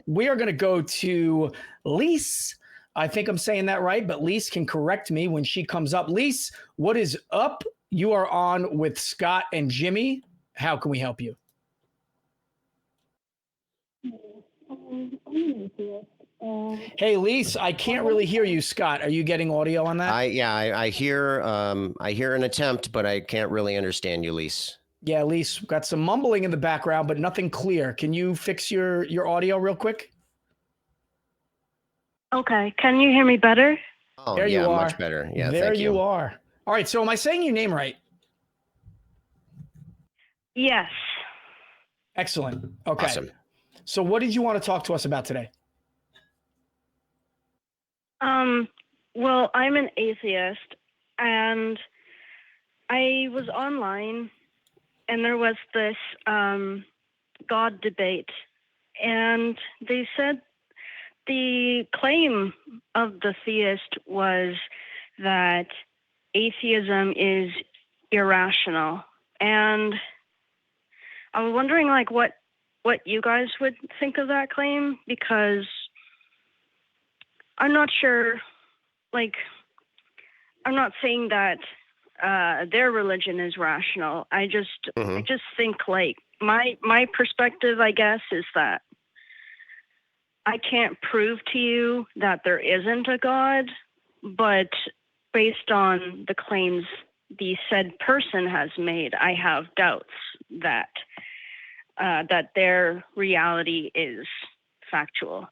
we are going to go to Lise. I think I'm saying that right, but Lise can correct me when she comes up. Lise, what is up? You are on with Scott and Jimmy. How can we help you? Hey, Lise, I can't really hear you, Scott. Are you getting audio on that? I hear an attempt, but I can't really understand you, Lise. Yeah, Lise, got some mumbling in the background, but nothing clear. Can you fix your audio real quick? Okay. Can you hear me better? Oh, there yeah, you are. Much better. Yeah, there thank you. You are. All right. So, am I saying your name right? Yes. Excellent. Okay. Awesome. So, what did you want to talk to us about today? Well, I'm an atheist, and I was online, and there was this God debate, and they said the claim of the theist was that atheism is irrational, and I was wondering, like, what you guys would think of that claim, because I'm not sure, like, I'm not saying that their religion is rational. I just think, like, my perspective, I guess, is that I can't prove to you that there isn't a God, but based on the claims the said person has made, I have doubts that that their reality is factual.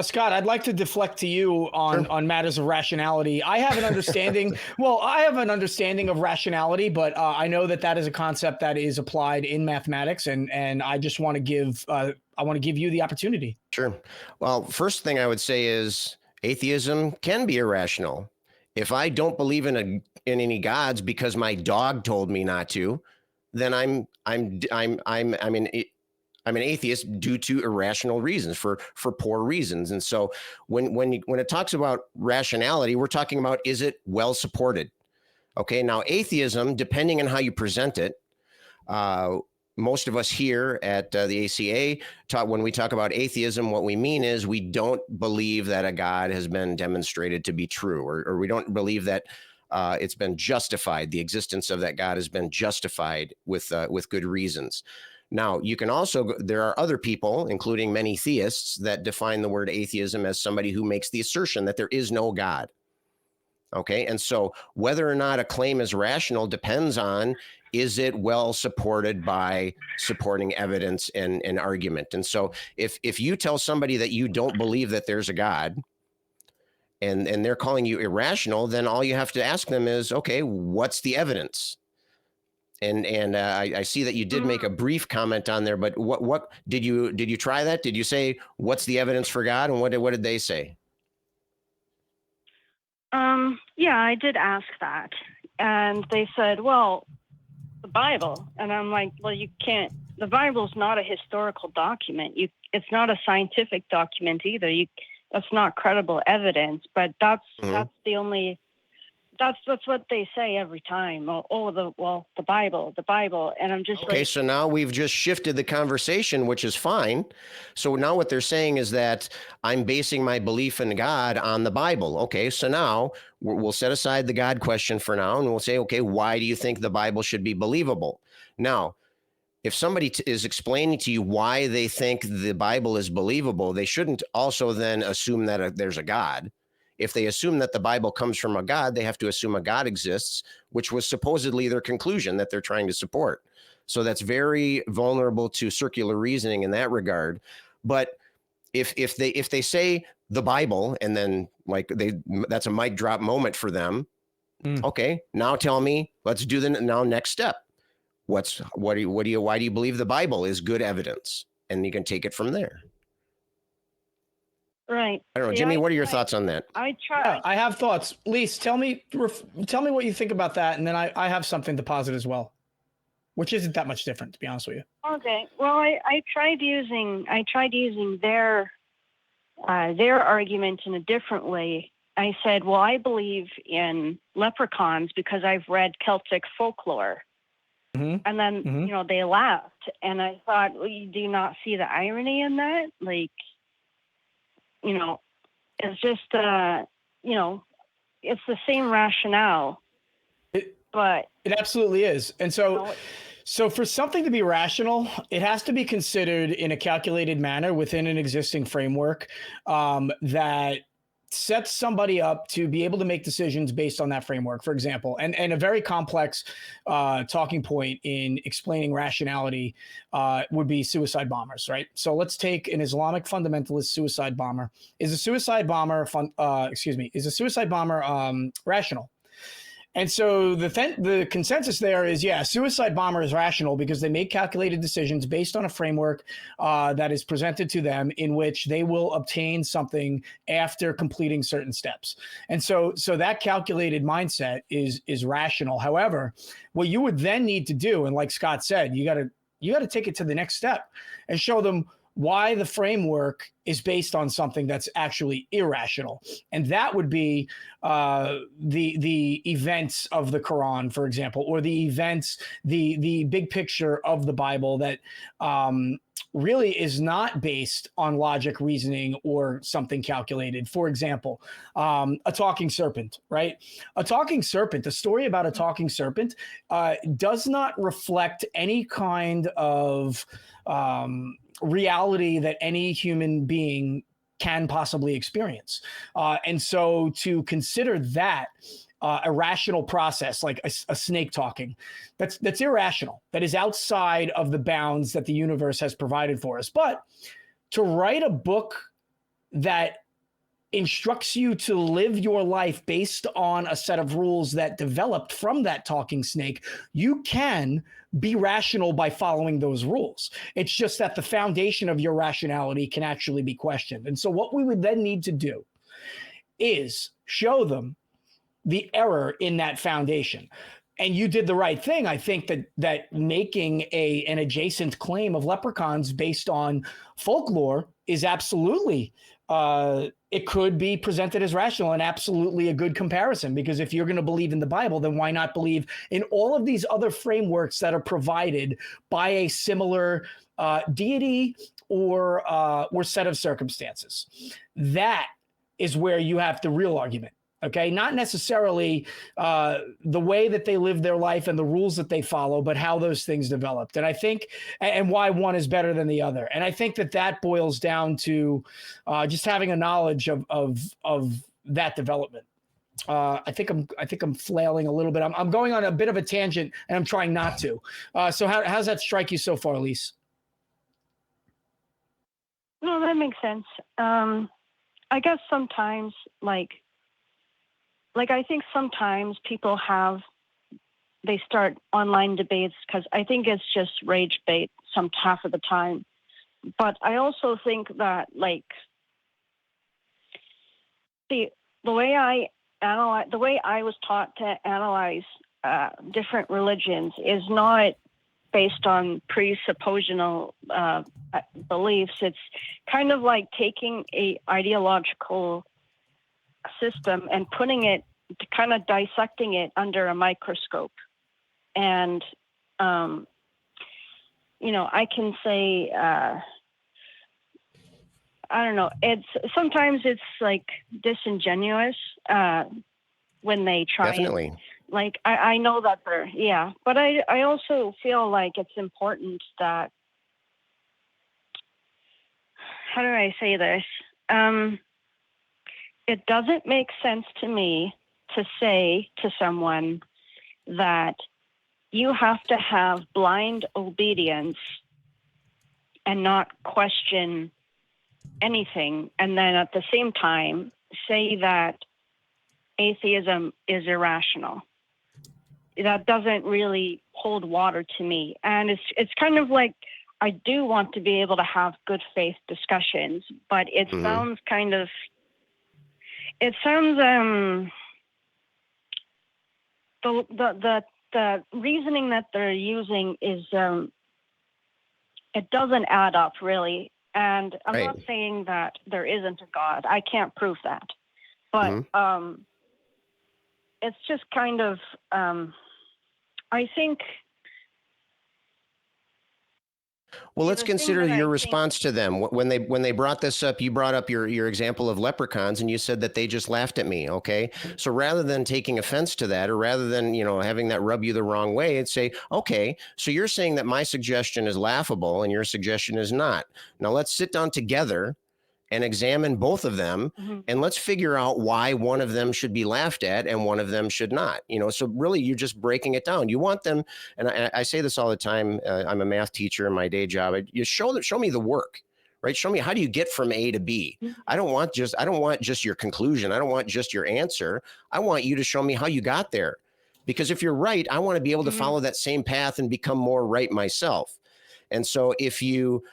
Scott, I'd like to deflect to you on matters of rationality. I have an understanding. I have an understanding of rationality, but I know that is a concept that is applied in mathematics, and I just want to give you the opportunity. Sure. Well, first thing I would say is atheism can be irrational. If I don't believe in any gods because my dog told me not to, then I'm an atheist due to irrational reasons, for poor reasons. And so when it talks about rationality, we're talking about, is it well supported? Okay. Now, atheism, depending on how you present it, most of us here at the ACA when we talk about atheism, what we mean is we don't believe that a God has been demonstrated to be true, or we don't believe that it's been justified. The existence of that God has been justified with good reasons. Now, there are other people, including many theists, that define the word atheism as somebody who makes the assertion that there is no God. Okay. And so whether or not a claim is rational depends on, is it well supported by supporting evidence and argument? And so if you tell somebody that you don't believe that there's a God, and they're calling you irrational, then all you have to ask them is, okay, what's the evidence? And I see that you did make a brief comment on there, but what did you try that? Did you say, what's the evidence for God? And what did they say? Yeah, I did ask that. And they said, well, the Bible. And I'm like, well, you can't, the Bible's not a historical document. It's not a scientific document either. That's not credible evidence, but that's the only, that's what they say every time. The Bible. And I'm just okay, so now we've just shifted the conversation, which is fine. So now what they're saying is that I'm basing my belief in God on the Bible. Okay, so now we'll set aside the God question for now, and we'll say, okay, why do you think the Bible should be believable? Now, if somebody is explaining to you why they think the Bible is believable, they shouldn't also then assume that there's a God. If they assume that the Bible comes from a God, they have to assume a God exists, which was supposedly their conclusion that they're trying to support. So that's very vulnerable to circular reasoning in that regard. But if they say the Bible, and then that's a mic drop moment for them. Okay, now tell me, let's do the next step. Why do you believe the Bible is good evidence? And you can take it from there. Right. I don't know, Jimmy, what are your thoughts on that? Yeah, I have thoughts. Lise, tell me what you think about that, and then I have something to posit as well, which isn't that much different, to be honest with you. Okay. Well, I tried using their argument in a different way. I said, well, I believe in leprechauns because I've read Celtic folklore. And then, they laughed. and I thought, well, you do not see the irony in that? Like, you know, it's just, you know, it's the same rationale, but it absolutely is. And so, you know, so for something to be rational, it has to be considered in a calculated manner within an existing framework that sets somebody up to be able to make decisions based on that framework, for example. And a very complex talking point in explaining rationality would be suicide bombers, right? So let's take an Islamic fundamentalist suicide bomber. Is a suicide bomber rational? And so the consensus there is, yeah, suicide bomber is rational because they make calculated decisions based on a framework that is presented to them in which they will obtain something after completing certain steps. And so that calculated mindset is rational. However, what you would then need to do, and like Scott said, you got to take it to the next step and show them why the framework is based on something that's actually irrational. And that would be the events of the Quran, for example, or the events, the big picture of the Bible that really is not based on logic, reasoning, or something calculated. For example, a talking serpent, right? A talking serpent, the story about a talking serpent does not reflect any kind of reality that any human being can possibly experience. And so to consider that a rational process, like a snake talking, that's irrational. That is outside of the bounds that the universe has provided for us. But to write a book that instructs you to live your life based on a set of rules that developed from that talking snake, you can be rational by following those rules. It's just that the foundation of your rationality can actually be questioned. And so what we would then need to do is show them the error in that foundation. And you did the right thing. I think that making an adjacent claim of leprechauns based on folklore is absolutely it could be presented as rational and absolutely a good comparison, because if you're going to believe in the Bible, then why not believe in all of these other frameworks that are provided by a similar deity or set of circumstances? That is where you have the real argument. Okay, not necessarily the way that they live their life and the rules that they follow, but how those things developed. And I think, and why one is better than the other. And I think that boils down to just having a knowledge of that development. I think I'm flailing a little bit. I'm going on a bit of a tangent, and I'm trying not to. So how's that strike you so far, Lise? No, that makes sense. I guess sometimes, like I think sometimes people they start online debates because I think it's just rage bait half of the time. But I also think that, like, the way I was taught to analyze different religions is not based on presuppositional beliefs. It's kind of like taking a ideological system and putting it, kind of dissecting it under a microscope. And I can say I don't know, sometimes it's like disingenuous when they try. Definitely. Like I know that but I also feel like it's important that, how do I say this? It doesn't make sense to me to say to someone that you have to have blind obedience and not question anything, and then at the same time say that atheism is irrational. That doesn't really hold water to me. And it's kind of like, I do want to be able to have good faith discussions, but it sounds kind of, the reasoning that they're using is, it doesn't add up really. And I'm not saying that there isn't a God. I can't prove that. But it's just kind of, I think Well, See, let's the thing consider that your I think, response to them. When they brought this up, you brought up your example of leprechauns, and you said that they just laughed at me. Okay, so rather than taking offense to that, or rather than having that rub you the wrong way, and say, okay, so you're saying that my suggestion is laughable and your suggestion is not. Now let's sit down together and examine both of them, Mhm. and let's figure out why one of them should be laughed at and one of them should not. So really you're just breaking it down. You want them, and I say this all the time. I'm a math teacher in my day job. You show me the work, right? Show me, how do you get from A to B? I don't want just your conclusion. I don't want just your answer. I want you to show me how you got there. Because if you're right, I want to be able to follow that same path and become more right myself. And so if you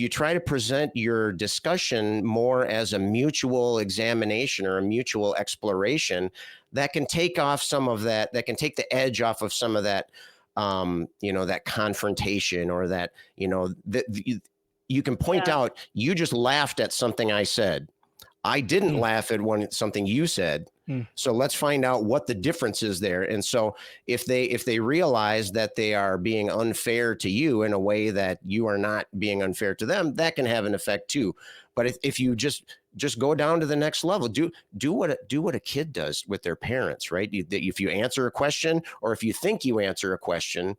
try to present your discussion more as a mutual examination or a mutual exploration, that can take off some of that, that can take the edge off of some of that, that confrontation, or that, you can point out, you just laughed at something I said. I didn't laugh at something you said. So let's find out what the difference is there. And so if they realize that they are being unfair to you in a way that you are not being unfair to them, that can have an effect too. But if you just go down to the next level, do what a kid does with their parents, right? If you answer a question, or if you think you answer a question,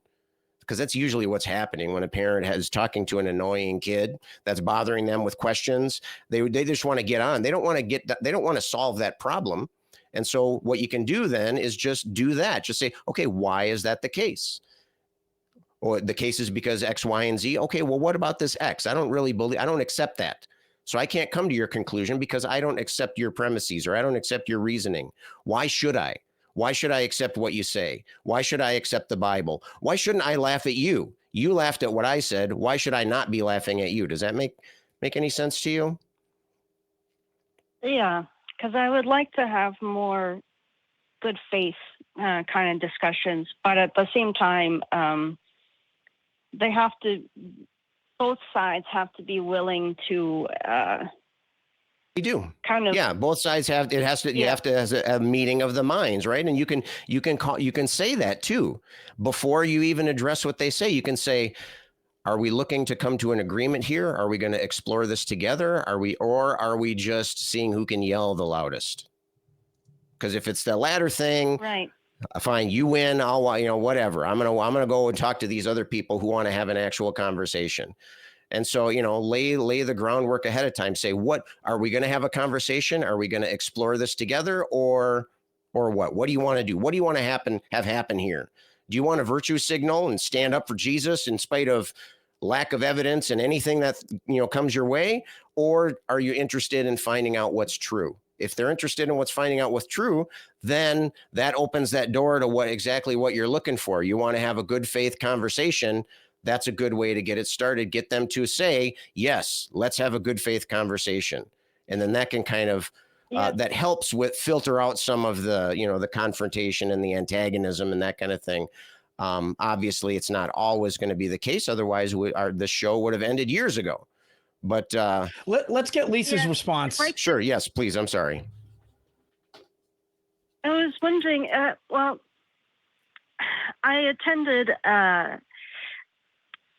because that's usually what's happening when a parent is talking to an annoying kid that's bothering them with questions. They just want to get on. They don't want to solve that problem. And so what you can do then is just do that. Just say, okay, why is that the case? Or the case is because X, Y, and Z. Okay, well, what about this X? I don't accept that. So I can't come to your conclusion because I don't accept your premises, or I don't accept your reasoning. Why should I? Why should I accept what you say? Why should I accept the Bible? Why shouldn't I laugh at you? You laughed at what I said. Why should I not be laughing at you? Does that make any sense to you? yeah, because I would like to have more good faith kind of discussions, but at the same time, both sides have to be willing to You do. kind of, Yeah, both sides have, it has to, you have to have a meeting of the minds, right? And you can say that too. Before you even address what they say, you can say, are we looking to come to an agreement here? Are we going to explore this together? Or are we just seeing who can yell the loudest? Because if it's the latter thing, right. Fine, you win. I'll, whatever. I'm gonna go and talk to these other people who want to have an actual conversation. And so, lay the groundwork ahead of time. Say, what are we going to have a conversation? Are we going to explore this together, or what? What do you want to do? What do you want to have happen here? Do you want a virtue signal and stand up for Jesus in spite of lack of evidence and anything that comes your way, or are you interested in finding out what's true? If they're interested in finding out what's true, then that opens that door to exactly what you're looking for. You want to have a good faith conversation. That's a good way to get it started. Get them to say, yes, let's have a good faith conversation. And then that can kind of, that helps with filter out some of the, the confrontation and the antagonism and that kind of thing. Obviously, it's not always going to be the case. Otherwise, the show would have ended years ago. But let's get Lisa's response. Right. Sure. Yes, please. I'm sorry. I was wondering, well, I attended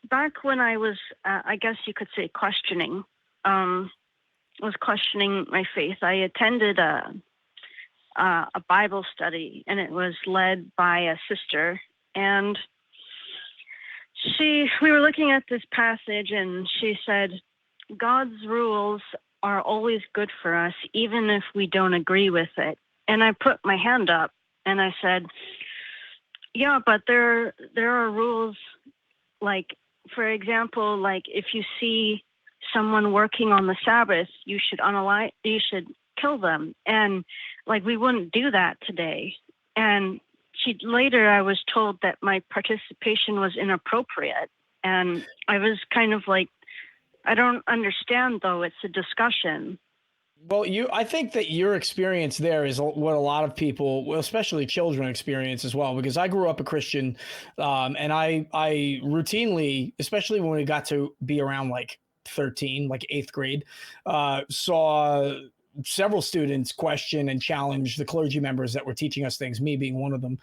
back when I was, I guess you could say, questioning. Was questioning my faith. I attended a Bible study, and it was led by a sister. And we were looking at this passage, and she said, God's rules are always good for us, even if we don't agree with it. And I put my hand up and I said, yeah, but there are rules, like, for example, like if you see someone working on the Sabbath, you should kill them. And like, we wouldn't do that today. And later I was told that my participation was inappropriate. And I was kind of like, I don't understand, though. It's a discussion. Well, I think that your experience there is what a lot of people, especially children, experience as well. Because I grew up a Christian, and I routinely, especially when we got to be around like 13, like 8th grade, saw several students question and challenge the clergy members that were teaching us things, me being one of them.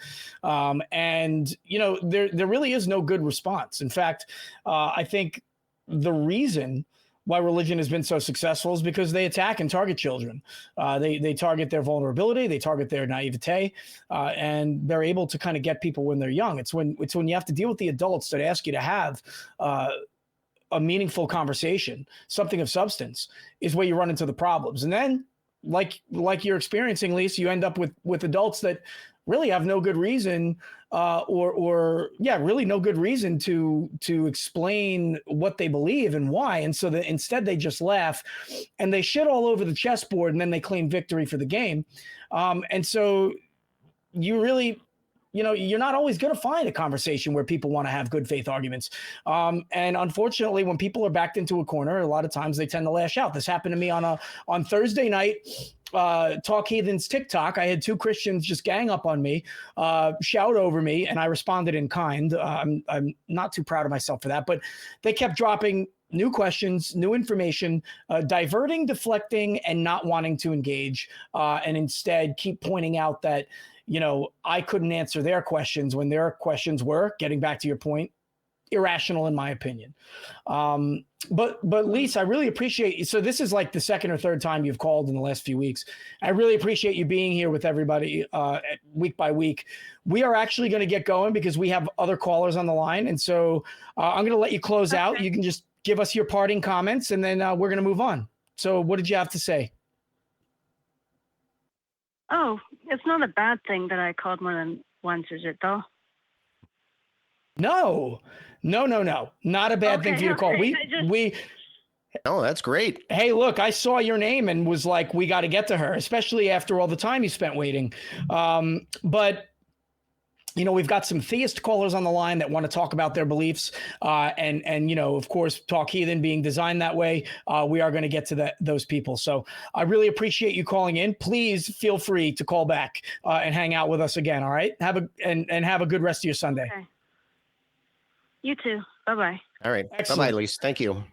And, you know, there really is no good response. In fact, I think the reason why religion has been so successful is because they attack and target children. They target their vulnerability, they target their naivete, and they're able to kind of get people when they're young. It's when you have to deal with the adults that ask you to have a meaningful conversation, something of substance, is where you run into the problems. And then, like you're experiencing, Lise, you end up with adults that really have no good reason, really no good reason to explain what they believe and why. And so that instead they just laugh and they shit all over the chessboard, and then they claim victory for the game. And so you really, you know, you're not always going to find a conversation where people want to have good faith arguments. And unfortunately, when people are backed into a corner, a lot of times they tend to lash out. This happened to me on Thursday night. Talk Heathen's TikTok. I had two Christians just gang up on me, shout over me, and I responded in kind. I'm not too proud of myself for that, but they kept dropping new questions, new information, diverting, deflecting, and not wanting to engage, and instead keep pointing out that, you know, I couldn't answer their questions when their questions were, getting back to your point, irrational in my opinion. But Lise, I really appreciate you. So this is like the second or third time you've called in the last few weeks. I really appreciate you being here with everybody week by week. We are actually going to get going because we have other callers on the line. And so I'm going to let you close out. You can just give us your parting comments, and then we're going to move on. So what did you have to say? Oh, it's not a bad thing that I called more than once, is it though? No. Not a bad thing for you to call. Oh, that's great. Hey, look, I saw your name and was like, we got to get to her, especially after all the time you spent waiting. But you know, we've got some theist callers on the line that want to talk about their beliefs. And you know, of course, Talk Heathen being designed that way, we are going to get to those people. So I really appreciate you calling in. Please feel free to call back and hang out with us again. All right. Have a good rest of your Sunday. Okay. You too. Bye-bye. All right. Excellent. Bye-bye, Lise. Thank you.